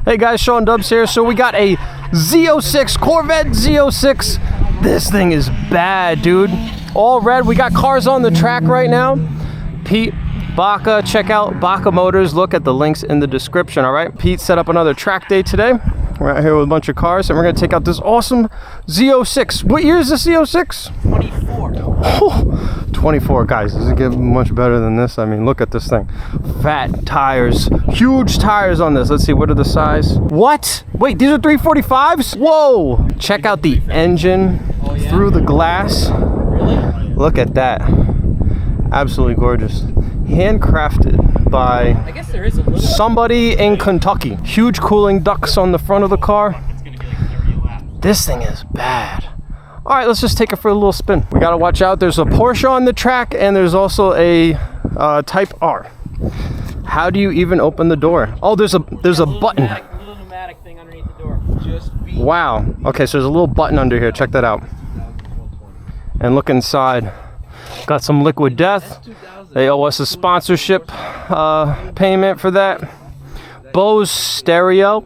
Hey guys, Sean Dubs here. So we got a Z06, Corvette Z06. This thing is bad, dude. All red. We got cars on the track right now. Pete, Baca, check out Baca Motors. Look at the links in the description, all right? Pete set up another track day today. We're out here with a bunch of cars, and we're gonna take out this awesome Z06. What year is this Z06? 24. Oh, 24, guys. Doesn't get much better than this. I mean, look at this thing. Fat tires, huge tires on this. Let's see, what are the size? What? Wait, these are 345s? Whoa! Check out the engine through the glass. Really? Look at that. Absolutely gorgeous. Handcrafted by I guess there is a little somebody in Kentucky. Huge cooling ducts on the front of the car. It's gonna be like 30 laps. This thing is bad. All right, let's just take it for a little spin. We gotta watch out. There's a Porsche on the track, and there's also a Type R. How do you even open the door? Oh, there's a button. Little pneumatic thing underneath the door. Wow. Okay, so there's a little button under here. Check that out. And look inside. Got some Liquid Death. They owe us a sponsorship payment for that. Bose stereo.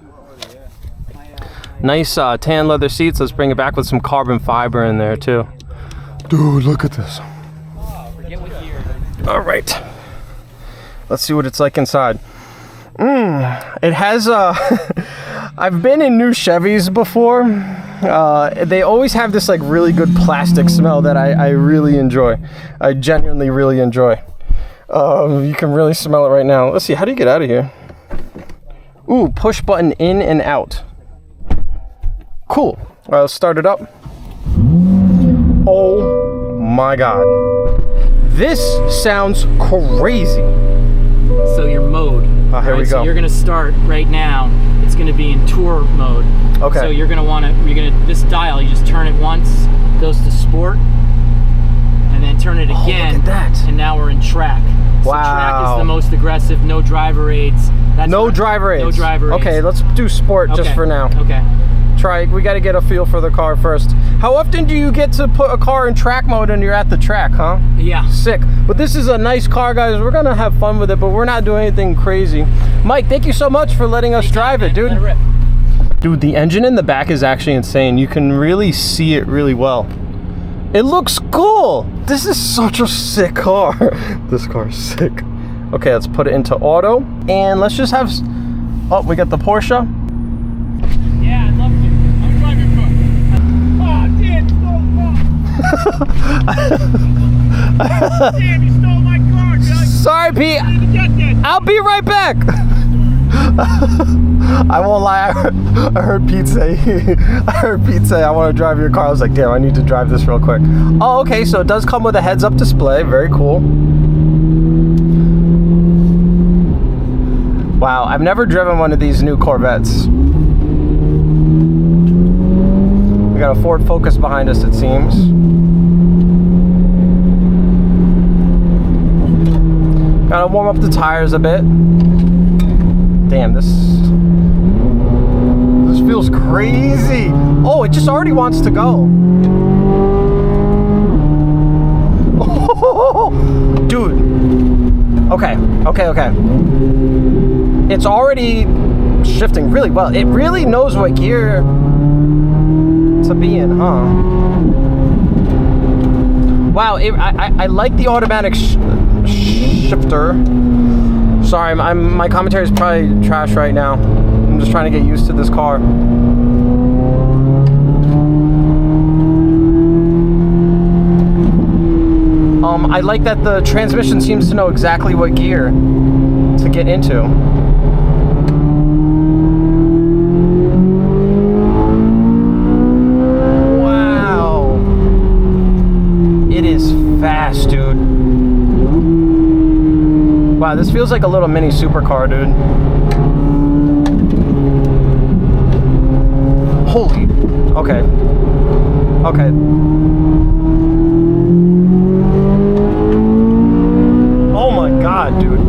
Nice tan leather seats. Let's bring it back with some carbon fiber in there too. Dude, look at this. All right. Let's see what it's like inside. It has I've been in new Chevys before. They always have this like really good plastic smell that I really enjoy. I genuinely really enjoy. You can really smell it right now. Let's see, how do you get out of here? Ooh, push button in and out. Cool. All right, let's start it up. Oh my God. This sounds crazy. So your mode. Here we go. So you're gonna start right now. It's gonna be in tour mode. Okay. So you're gonna this dial, you just turn it once, goes to sport, and then turn it again. Look at that. And now we're in track. So track is the most aggressive, no driver aids. No driver aids. No driver aids. Okay, let's do sport just for now. Okay. We got to get a feel for the car first. How often do you get to put a car in track mode and you're at the track, huh? Yeah. Sick. But this is a nice car, guys. We're gonna have fun with it, but we're not doing anything crazy. Mike, thank you so much for letting us drive it, dude. Let it rip. Dude, the engine in the back is actually insane. You can really see it really well. It looks cool. This is such a sick car. This car is sick. Okay, let's put it into auto, and let's just have, oh, we got the Porsche. Yeah, I'd love to. I'm driving your car. Oh, damn, you stole the car. Damn, you stole my car, Doug. Sorry, Pete. I'll be right back. I won't lie, I heard Pete say, I want to drive your car. I was like, damn, I need to drive this real quick. Oh, okay, so it does come with a heads-up display. Very cool. Wow, I've never driven one of these new Corvettes. We got a Ford Focus behind us, it seems. Gotta warm up the tires a bit. Damn, this feels crazy. Oh, it just already wants to go. Oh, dude. Okay. It's already shifting really well. It really knows what gear to be in, huh? Wow, I like the automatic shifter. Sorry, my commentary is probably trash right now. I'm just trying to get used to this car. I like that the transmission seems to know exactly what gear to get into. Wow. It is fast, dude. Wow, this feels like a little mini supercar, dude. Holy. Okay. Oh my God, dude.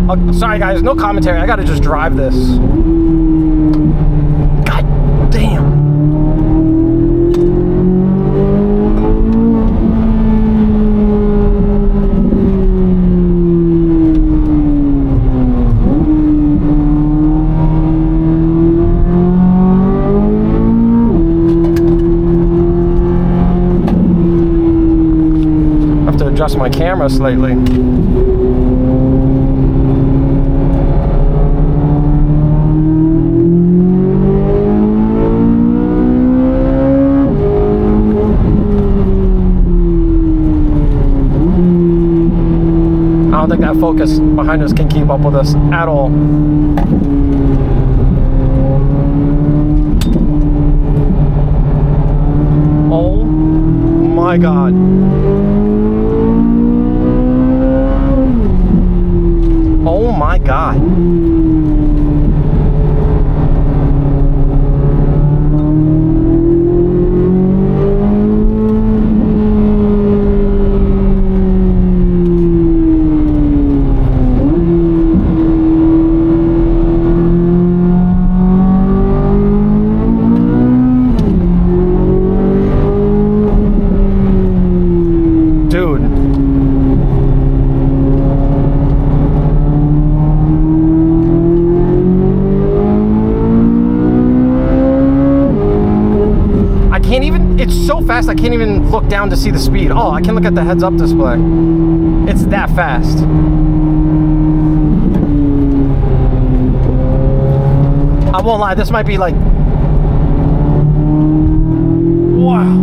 Oh, sorry guys, no commentary. I gotta just drive this. God damn. adjust my camera slightly. I don't think that focus behind us can keep up with us at all. Oh my God. Oh my God. It's so fast I can't even look down to see the speed. Oh, I can look at the heads-up display. It's that fast. I won't lie, this might be like... Wow.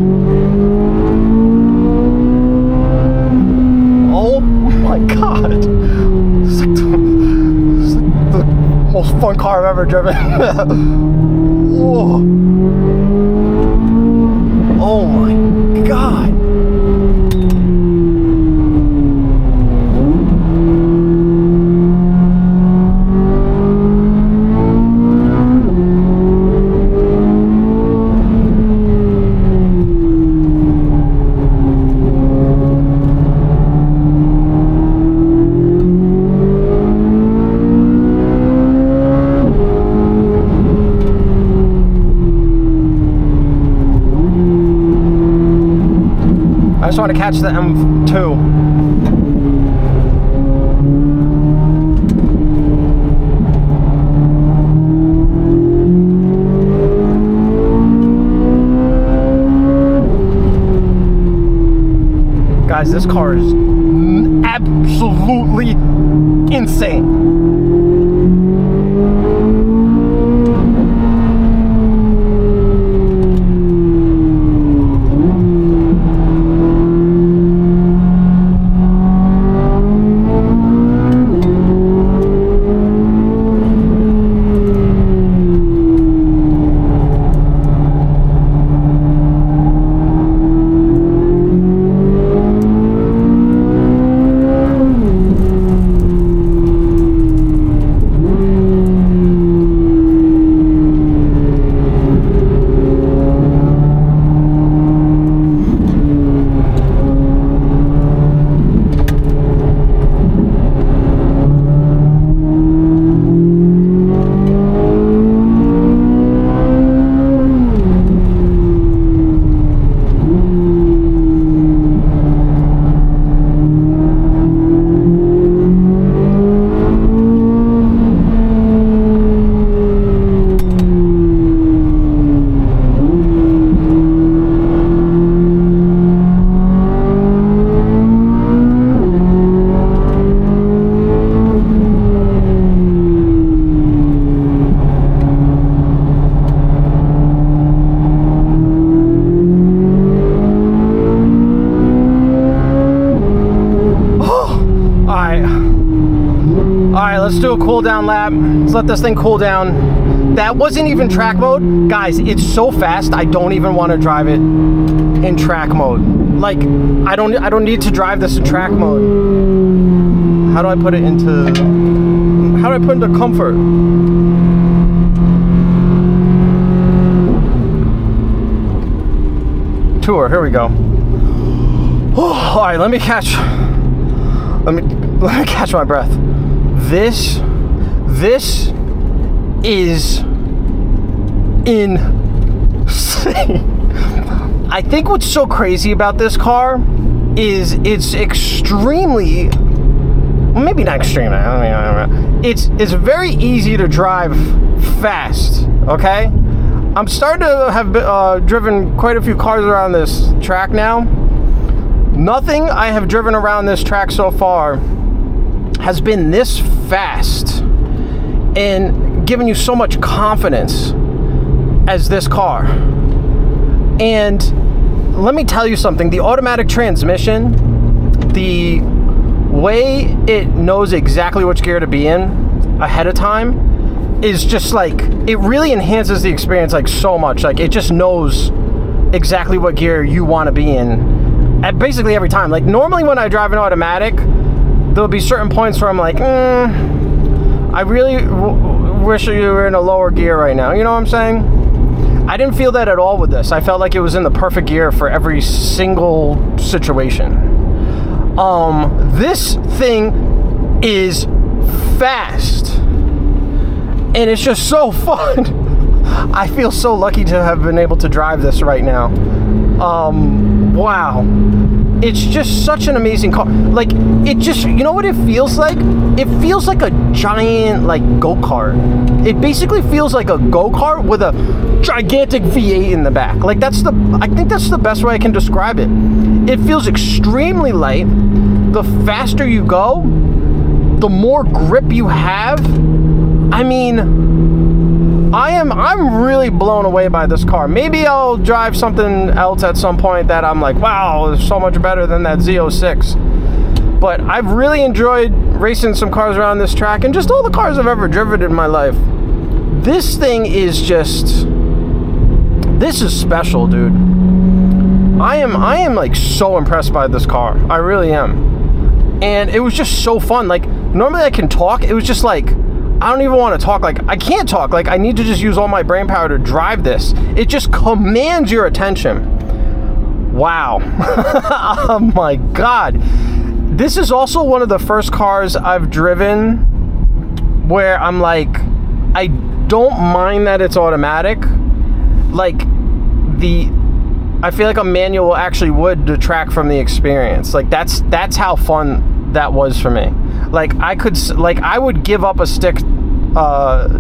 Oh my God. It's like the most fun car I've ever driven. Whoa. Oh my God. I just want to catch the M2. Guys, this car is absolutely insane. Alright, let's do a cool down lap. Let's let this thing cool down. That wasn't even track mode. Guys, it's so fast, I don't even want to drive it in track mode. Like, I don't need to drive this in track mode. How do I put it into comfort? Tour, here we go. Alright, let me catch my breath. This is insane. I think what's so crazy about this car is it's extremely, well, maybe not extreme, I don't know. It's very easy to drive fast, okay? I'm starting to have driven quite a few cars around this track now. Nothing I have driven around this track so far has been this fast and given you so much confidence as this car. And let me tell you something, the automatic transmission, the way it knows exactly which gear to be in ahead of time is just like, it really enhances the experience like so much. Like it just knows exactly what gear you want to be in at basically every time. Like normally when I drive an automatic, there'll be certain points where I'm like, I really wish you were in a lower gear right now. You know what I'm saying? I didn't feel that at all with this. I felt like it was in the perfect gear for every single situation. This thing is fast. And it's just so fun. I feel so lucky to have been able to drive this right now. Wow. It's just such an amazing car. Like, it just, you know what it feels like? It feels like a giant, like, go-kart. It basically feels like a go-kart with a gigantic V8 in the back. Like, I think that's the best way I can describe it. It feels extremely light. The faster you go, the more grip you have. I mean, I'm really blown away by this car. Maybe I'll drive something else at some point that I'm like, wow, it's so much better than that Z06. But I've really enjoyed racing some cars around this track and just all the cars I've ever driven in my life. This thing is just, this is special, dude. I am like so impressed by this car. I really am. And it was just so fun. Like, normally I can talk. It was just like, I don't even want to talk. Like, I can't talk. Like, I need to just use all my brain power to drive this. It just commands your attention. Wow. Oh my God. This is also one of the first cars I've driven where I'm like, I don't mind that it's automatic. Like, I feel like a manual actually would detract from the experience. Like, that's how fun that was for me. Like, I would give up a stick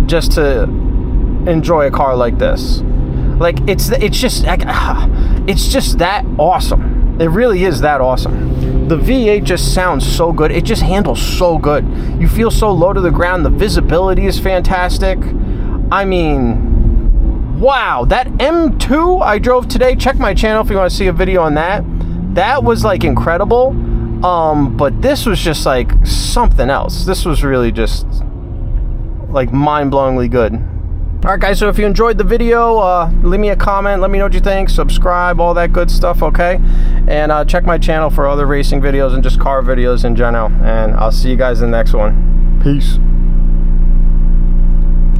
just to enjoy a car like this. Like, it's just that awesome. It really is that awesome. The V8 just sounds so good. It just handles so good. You feel so low to the ground. The visibility is fantastic. I mean, wow. That M2 I drove today, check my channel if you want to see a video on that. That was like incredible. But this was just like something else. This was really just like mind-blowingly good. Alright guys, so if you enjoyed the video, leave me a comment, let me know what you think, subscribe, all that good stuff, okay? And check my channel for other racing videos and just car videos in general. And I'll see you guys in the next one. Peace.